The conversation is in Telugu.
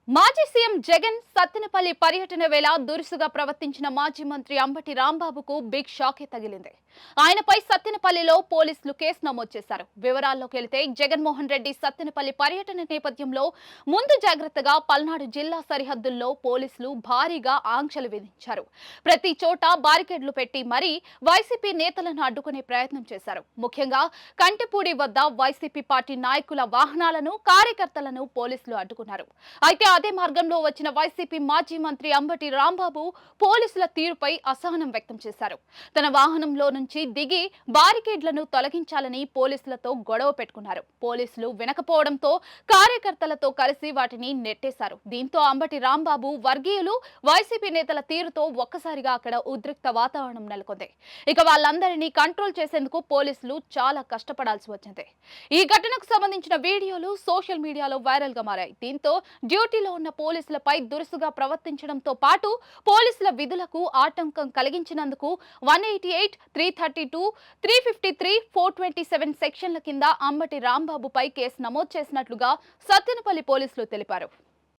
మాజీ సీఎం జగన్ సత్తెనపల్లి పర్యటన వేళ దురుసుగా ప్రవర్తించిన మాజీ మంత్రి అంబటి రాంబాబుకు బిగ్ షాకే తగిలింది. ఆయనపై సత్తెనపల్లిలో పోలీసులు కేసు నమోదు చేశారు. వివరాల్లోకి వెళితే జగన్మోహన్ రెడ్డి సత్తెనపల్లి పర్యటన నేపథ్యంలో ముందు జాగ్రత్తగా పల్నాడు జిల్లా సరిహద్దుల్లో పోలీసులు భారీగా ఆంక్షలు విధించారు. ప్రతి చోట బారికేడ్లు పెట్టి మరీ వైసీపీ నేతలను అడ్డుకునే ప్రయత్నం చేశారు. ముఖ్యంగా కంటిపూడి వద్ద వైసీపీ పార్టీ నాయకుల వాహనాలను కార్యకర్తలను పోలీసులు అడ్డుకున్నారు. అయితే అదే మార్గంలో వచ్చిన వైసీపీ మాజీ మంత్రి అంబటి రాంబాబు పోలీసుల తీరుపై అసహనం వ్యక్తం చేశారు. తన వాహనంలో నుంచి దిగి బారికేడ్లను తొలగించాలని పోలీసులతో గొడవ పెట్టుకున్నారు. పోలీసులు వినకపోవడంతో కార్యకర్తలతో కలిసి వాటిని నెట్టేశారు. దీంతో అంబటి రాంబాబు వర్గీయులు వైసీపీ నేతల తీరుతో ఒక్కసారిగా అక్కడ ఉద్రిక్త వాతావరణం నెలకొంది. ఇక వాళ్ళందరినీ కంట్రోల్ చేసేందుకు పోలీసులు చాలా కష్టపడాల్సి వచ్చింది. ఈ ఘటనకు సంబంధించిన వీడియోలు సోషల్ మీడియాలో వైరల్ గా మారాయి. దీంతో డ్యూటీలో ఉన్న పోలీసులపై దురుసుగా ప్రవర్తించడంతో పాటు పోలీసుల విధులకు ఆటంకం కలిగించినందుకు 188, 332, 353, 427 సెక్షన్ల కింద అంబటి రాంబాబుపై కేసు నమోదు చేసినట్లుగా సత్తెనపల్లి పోలీసులు తెలిపారు.